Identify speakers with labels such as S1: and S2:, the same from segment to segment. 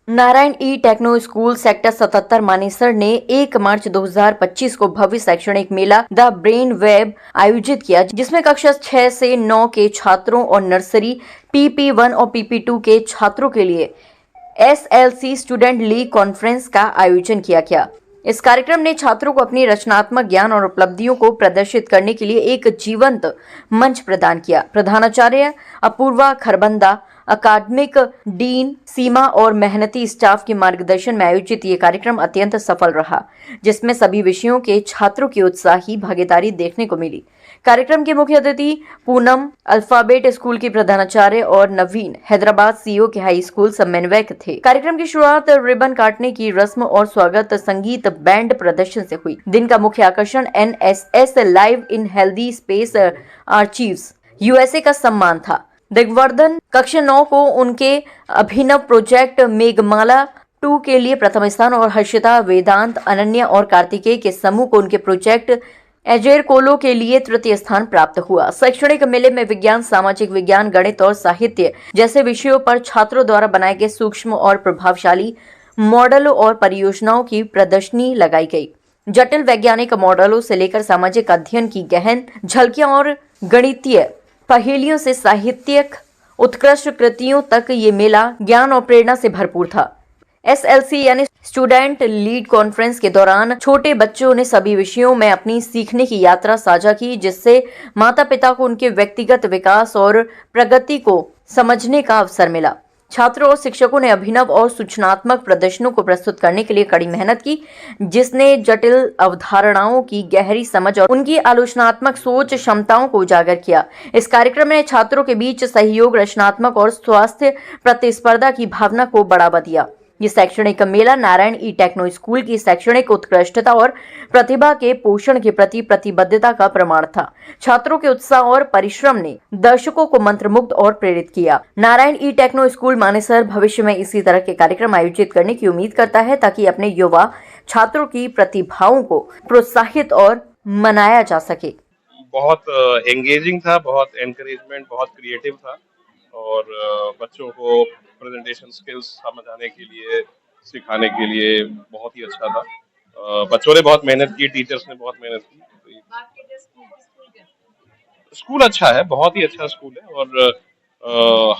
S1: नारायण ई techno school sector 77 Manesar ने 1 मार्च 2025 को भव्य शैक्षणिक मेला द ब्रेन वेब आयोजित किया, जिसमें कक्षा 6 से 9 के छात्रों और नर्सरी PP1 और PP2 के छात्रों के लिए SLC स्टूडेंट लीग कॉन्फ्रेंस का आयोजन किया गया। इस कार्यक्रम ने छात्रों को अपनी रचनात्मक ज्ञान और उपलब्धियों को प्रदर्शित करने के लिए एक जीवंत मंच प्रदान किया। प्रधानाचार्य अपूर्वा खरबंदा, अकादमिक डीन सीमा और मेहनती स्टाफ के मार्गदर्शन में आयोजित ये कार्यक्रम अत्यंत सफल रहा, जिसमें सभी विषयों के छात्रों की उत्साही भागीदारी देखने को मिली। कार्यक्रम के मुख्य अतिथि पूनम अल्फाबेट स्कूल की प्रधानाचार्य और नवीन हैदराबाद सीईओ के हाई स्कूल समन्वयक थे। कार्यक्रम की शुरुआत रिबन काटने की रस्म और स्वागत संगीत बैंड प्रदर्शन से हुई। दिन का मुख्य आकर्षण NSS live in healthy space archives USA का सम्मान था। दिग्वर्धन कक्षा 9 को उनके अभिनव प्रोजेक्ट मेघमाला 2 के लिए प्रथम स्थान और हर्षिता, वेदांत, अनन्या और कार्तिकेय के समूह को उनके प्रोजेक्ट एजेर कोलो के लिए तृतीय स्थान प्राप्त हुआ। शैक्षणिक मेले में विज्ञान, सामाजिक विज्ञान, गणित और साहित्य जैसे विषयों पर छात्रों द्वारा बनाए गए सूक्ष्म और प्रभावशाली मॉडलों और परियोजनाओं की प्रदर्शनी लगाई गई। जटिल वैज्ञानिक मॉडलों से लेकर सामाजिक अध्ययन की गहन झलकियां और गणितीय पहेलियों से साहित्यिक उत्कृष्ट कृतियों तक ये मेला ज्ञान और प्रेरणा से भरपूर था। SLC यानी स्टूडेंट लीड कॉन्फ्रेंस के दौरान छोटे बच्चों ने सभी विषयों में अपनी सीखने की यात्रा साझा की, जिससे माता पिता को उनके व्यक्तिगत विकास और प्रगति को समझने का अवसर मिला। छात्रों और शिक्षकों ने अभिनव और सूचनात्मक प्रदर्शनों को प्रस्तुत करने के लिए कड़ी मेहनत की, जिसने जटिल अवधारणाओं की गहरी समझ और उनकी आलोचनात्मक सोच क्षमताओं को उजागर किया। इस कार्यक्रम ने छात्रों के बीच सहयोग, रचनात्मक और स्वास्थ्य प्रतिस्पर्धा की भावना को बढ़ावा दिया। ये शैक्षणिक मेला नारायण ई टेक्नो स्कूल की शैक्षणिक उत्कृष्टता और प्रतिभा के पोषण के प्रति प्रतिबद्धता का प्रमाण था। छात्रों के उत्साह और परिश्रम ने दर्शकों को मंत्रमुग्ध और प्रेरित किया। नारायण ई टेक्नो स्कूल मानेसर भविष्य में इसी तरह के कार्यक्रम आयोजित करने की उम्मीद करता है, ताकि अपने युवा छात्रों की प्रतिभाओं को प्रोत्साहित और मनाया जा सके।
S2: बहुत एंगेजिंग था, बहुत एनकरेजमेंट, बहुत क्रिएटिव था और बच्चों को प्रेजेंटेशन स्किल्स समझाने के लिए, सिखाने के लिए बहुत ही अच्छा था। बच्चों ने बहुत मेहनत की, टीचर्स ने बहुत मेहनत की। स्कूल अच्छा है, बहुत ही अच्छा स्कूल है और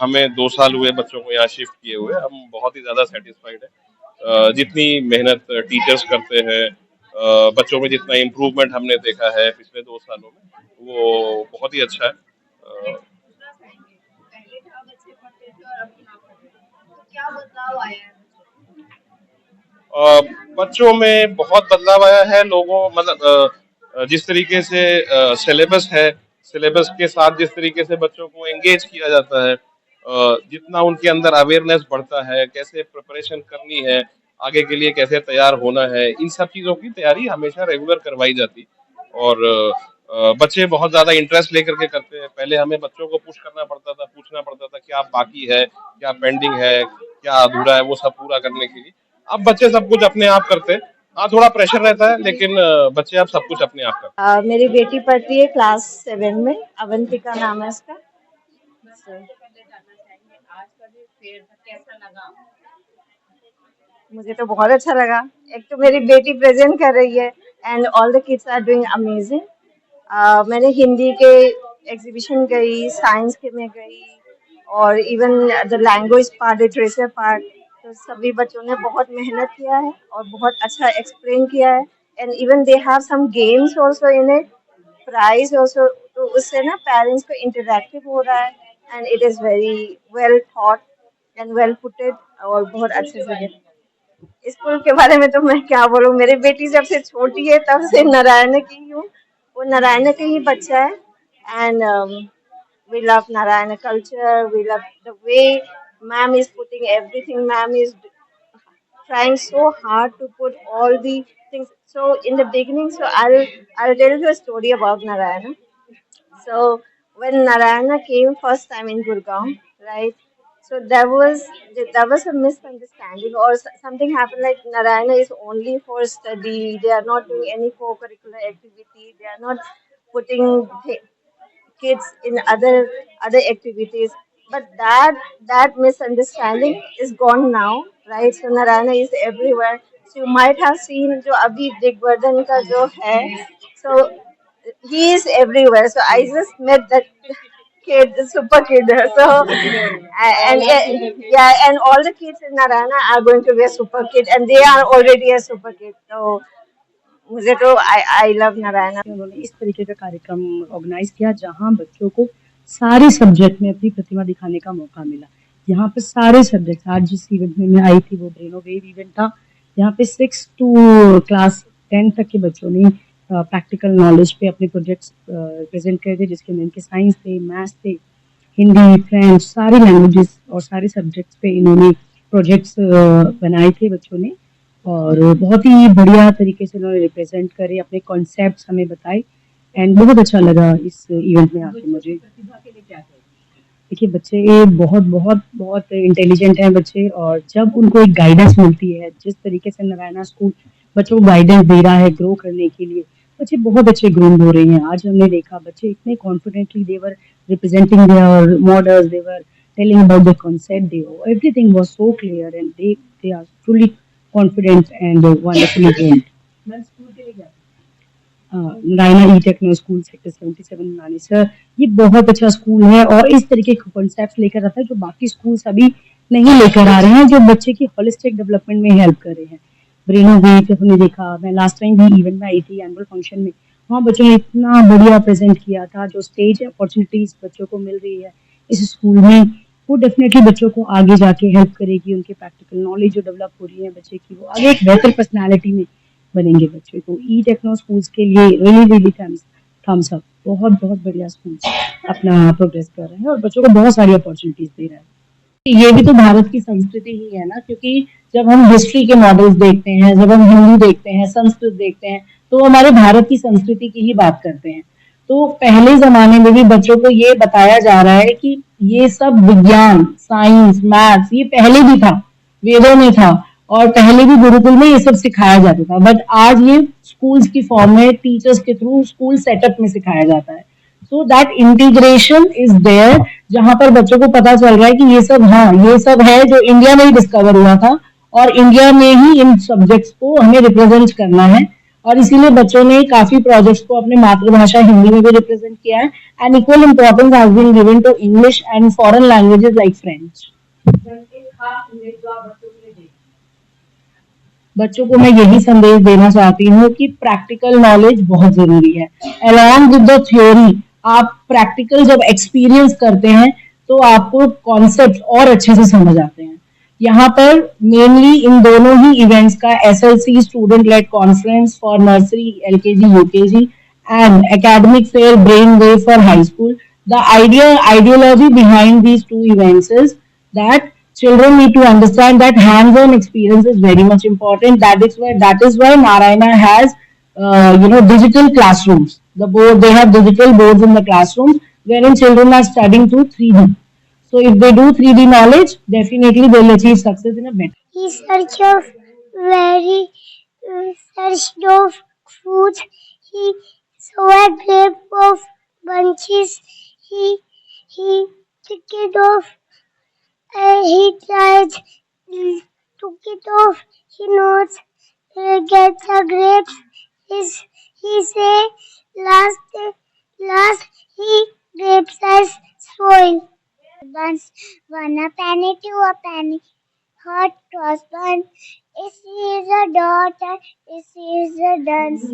S2: हमें 2 साल हुए बच्चों को यहाँ शिफ्ट किए हुए, हम बहुत ही ज्यादा सेटिस्फाइड है। जितनी मेहनत टीचर्स करते हैं, बच्चों में जितना इम्प्रूवमेंट हमने देखा है पिछले 2 सालों में, वो बहुत ही अच्छा है। बच्चों में बहुत बदलाव आया है। लोगों मतलब जिस तरीके से सिलेबस है, सिलेबस के साथ जिस तरीके से बच्चों को एंगेज किया जाता है, जितना उनके अंदर अवेयरनेस बढ़ता है, कैसे प्रिपरेशन करनी है, आगे के लिए कैसे तैयार होना है, इन सब चीजों की तैयारी हमेशा रेगुलर करवाई जाती और बच्चे बहुत ज्यादा इंटरेस्ट लेकर के करते हैं। पहले हमें बच्चों को पुश करना पड़ता था, पूछना पड़ता था क्या बाकी है, क्या पेंडिंग है, क्या अधूरा है, वो सब पूरा करने के लिए। अब बच्चे सब कुछ अपने आप करते हैं। हाँ, थोड़ा प्रेशर रहता है, लेकिन बच्चे अब सब कुछ अपने आप करते हैं।
S3: मेरी बेटी पढ़ती है क्लास 7 में, अवंतिका नाम है उसका। मुझे तो बहुत अच्छा लगा। एक तो मेरी बेटी प्रेजेंट कर रही है and all the kids are doing amazing. मैंने हिंदी के एग्जीबिशन गई, साइंस के में गई और even the language part, literature part, तो सभी बच्चों ने बहुत मेहनत किया है और बहुत अच्छा एक्सप्लेन किया है and even they have some games also in it, prize also. तो उससे ना पेरेंट्स को इंटरैक्टिव हो रहा है and it is very well thought and well putted और बहुत अच्छे से। स्कूल के बारे में तो मैं क्या बोलूँ, मेरी बेटी जब से छोटी है तब से नारायण की हूँ, वो नारायण का ही बच्चा है and we love Narayana culture, we love the way ma'am is putting everything, ma'am is trying so hard to put all the things. So in the beginning, so I'll tell you a story about Narayana. So when Narayana came first time in Gurgaon, right? So there was a misunderstanding or something happened, like Narayana is only for study. They are not doing any co-curricular activity. They are not putting kids in other activities. But that misunderstanding is gone now, right? So Narayana is everywhere. So you might have seen जो अभी दिग्वर्धन का जो है, so he is everywhere. So I just met that kid, the super kid. So yeah, and all the kids in Narayana are going to be a super kid, and they are already a super kid. So मुझे तो I love Narayana.
S4: उन्होंने इस तरीके का कार्यक्रम organise किया जहां बच्चों को सारे सब्जेक्ट में अपनी प्रतिभा दिखाने का मौका मिला। यहाँ पे सारे सब्जेक्ट, आज जिस इवेंट में मैं आई थी वो ब्रेनो वेव इवेंट था। यहाँ पे 6 टू क्लास 10 तक के बच्चों ने प्रैक्टिकल नॉलेज पे अपने प्रोजेक्ट्स प्रेजेंट करे थे, जिसके में इनके साइंस थे, मैथ्स थे, हिंदी, फ्रेंच, सारी लैंग्वेजेस और सारे सब्जेक्ट्स पे इन्होंने प्रोजेक्ट्स बनाए थे बच्चों ने, और बहुत ही बढ़िया तरीके से उन्होंने रिप्रेजेंट करे, अपने कॉन्सेप्ट्स हमें बताए, एंड बहुत अच्छा लगा इस इवेंट में आके मुझे। देखिए, बच्चे बहुत बहुत बहुत इंटेलिजेंट हैं बच्चे, और जब उनको एक गाइडेंस मिलती है, जिस तरीके से नारायणा स्कूल बच्चों को गाइडेंस दे रहा है ग्रो करने के लिए, बच्चे बहुत अच्छे ग्रूम हो रहे हैं। आज हमने देखा बच्चे इतने confidently they're representing their models, they're telling about the concept, everything was so clear and they are fully confident and wonderfully trained. मैं स्कूल के लिए गया Narayana e techno school sector 77 Manesar, ये बहुत अच्छा स्कूल है और इस तरीके के कॉन्सेप्ट लेकर आता है जो बाकी स्कूल्स अभी नहीं लेकर आ रहे हैं, जो बच्चे की होलिस्टिक डेवलपमेंट में हेल्प कर रहे हैं। ब्रेनो वेव हमने देखा, मैं लास्ट टाइम भी इवेंट में आई थी एनुअल फंक्शन में, वहाँ बच्चों ने इतना बढ़िया प्रेजेंट किया था। जो स्टेज अपॉर्चुनिटीज बच्चों को मिल रही है इस स्कूल में, वो डेफिनेटली बच्चों को आगे जाके हेल्प करेगी। उनके प्रैक्टिकल नॉलेज जो डेवलप हो रही है बच्चे की, वो आगे एक बेहतर पर्सनालिटी में बनेंगे बच्चे। तो ई टेक्नो स्कूल्स के लिए रियली रियली थम्स अप। बहुत बहुत बढ़िया स्कूल्स अपना प्रोग्रेस कर रहे हैं और बच्चों को बहुत सारी अपॉर्चुनिटीज दे रहे हैं। ये भी तो भारत की संस्कृति ही है ना, क्योंकि जब हम हिस्ट्री के मॉडल्स देखते हैं, जब हम हिंदी देखते हैं, संस्कृत देखते हैं, तो हमारे भारत की संस्कृति की ही बात करते हैं। तो पहले जमाने में भी बच्चों को ये बताया जा रहा है कि ये सब विज्ञान, साइंस, मैथ्स ये पहले भी था, वेदों में था, और पहले भी गुरुकुल में ये सब सिखाया जाता था। बट आज ये स्कूल्स की फॉर्म में टीचर्स के थ्रू स्कूल सेटअप में सिखाया जाता है। So that integration is there, जहां पर बच्चों को पता चल रहा है कि ये सब, हाँ ये सब है जो इंडिया में ही डिस्कवर हुआ था और इंडिया में ही इन सब्जेक्ट्स को हमें रिप्रेजेंट करना है। और इसीलिए बच्चों ने काफी प्रोजेक्ट्स को अपने मातृभाषा हिंदी में भी रिप्रेजेंट किया है, and equal importance has been given to English and foreign languages like French. बच्चों को मैं यही संदेश देना चाहती हूँ कि प्रैक्टिकल नॉलेज बहुत जरूरी है। अलॉन्ग विद द थ्योरी, आप प्रैक्टिकल जब एक्सपीरियंस करते हैं तो आपको कॉन्सेप्ट और अच्छे से समझ आते हैं। यहाँ पर मेनली इन दोनों ही इवेंट्स का SLC student led conference for nursery, LKG, UKG and academic fair brain wave for high school, the ideology behind these two events is that children need to understand that hands-on experience is very much important. That is why Narayana has digital classrooms. They have digital boards in the classrooms wherein children are studying through 3D. So if they do 3D knowledge, definitely they will achieve success in a better.
S5: He searched of very searched of fruits. He saw a grape of bunches. He took it off. He tried took it off. He knows get the grapes. He say last he grapes as soil. Once one a penny, two a penny. Hot cross bun. This is a daughter. This is a dance.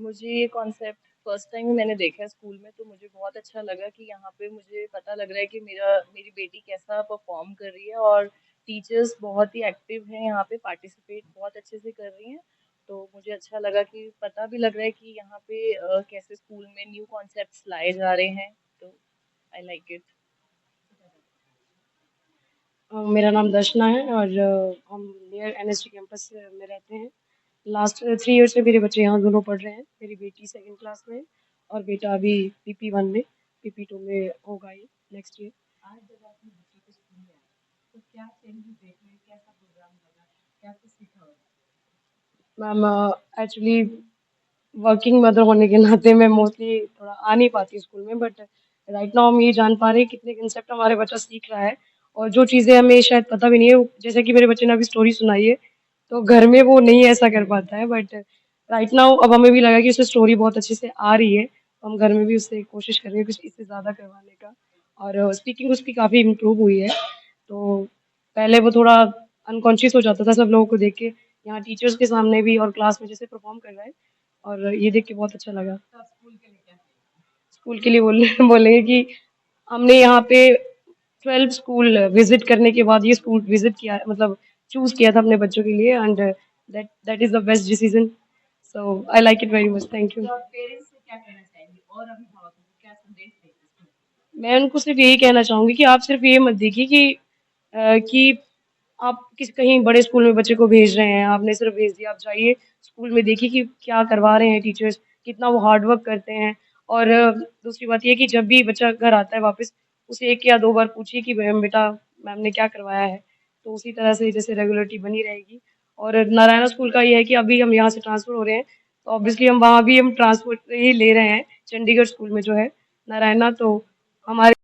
S6: मुझे ये concept first time मैंने देखा है school में, तो मुझे बहुत अच्छा लगा कि यहाँ पे मुझे पता लग रहा है कि मेरी बेटी कैसा परफॉर्म कर रही है, और टीचर्स बहुत ही एक्टिव हैं यहाँ पे, पार्टिसिपेट बहुत अच्छे से कर रही हैं। तो मुझे अच्छा लगा कि पता भी लग रहा है कि यहाँ पे कैसे स्कूल में न्यू कॉन्सेप्ट्स लाए जा रहे हैं, तो आई लाइक इट।
S4: मेरा नाम दर्शना है और हम नियर एनएसटी कैंपस में रहते हैं। लास्ट 3 ईयर से मेरे बच्चे यहाँ दोनों पढ़ रहे हैं। मेरी बेटी 2nd क्लास में और बेटा अभी PP1 में, PP2 में होगा ये नेक्स्ट ईयर। आज जब आपने बच्चों को स्कूल में आए तो क्या चेंजेस देखे, कैसा प्रोग्राम लगा, क्या कुछ सीखा होगा? मैम एक्चुअली वर्किंग मदर होने के नाते मैं मोस्टली थोड़ा आ नहीं पाती स्कूल में, बट
S7: राइट नाउ हम ये जान पा रहे हैं कितने कंसेप्ट हमारे बच्चा सीख रहा है और जो चीज़ें हमें शायद पता भी नहीं है, जैसे कि मेरे बच्चे ने अभी स्टोरी सुनाई है, तो घर में वो नहीं ऐसा कर पाता है, बट राइट नाउ अब हमें भी लगा कि उसे स्टोरी बहुत अच्छे से आ रही है, तो हम घर में भी उससे कोशिश करेंगे कुछ इससे ज़्यादा करवाने का। और स्पीकिंग उसकी काफ़ी इम्प्रूव हुई है, तो पहले वो थोड़ा अनकॉन्शियस हो जाता था सब लोगों को देख के, यहाँ टीचर्स के सामने भी और क्लास में जैसे परफॉर्म कर रहा है, और ये देख के बहुत अच्छा लगा। स्कूल के लिए बोलेंगे कि हमने यहाँ पे 12 स्कूल विजिट करने के बाद ये स्कूल विजिट किया, मतलब चूज किया था अपने बच्चों के लिए, and that is the best decision, so I like it very much, thank you. मैं उनको सिर्फ यही कहना चाहूंगी कि आप सिर्फ ये मत देखिए कि आप किसी कहीं बड़े स्कूल में बच्चे को भेज रहे हैं, आपने सिर्फ भेज दिया, आप जाइए स्कूल में देखिए कि क्या करवा रहे हैं टीचर्स, कितना वो हार्ड वर्क करते हैं। और दूसरी बात ये है कि जब भी बच्चा घर आता है वापस, उसे 1 या 2 बार पूछिए कि बेटा मैम ने क्या करवाया है, तो उसी तरह से जैसे रेगुलरिटी बनी रहेगी। और नारायणा स्कूल का ये है कि अभी हम यहाँ से ट्रांसफर हो रहे हैं, तो ऑब्वियसली हम वहाँ भी हम ट्रांसपोर्ट ही ले रहे हैं, चंडीगढ़ स्कूल में जो है नारायणा, तो हमारे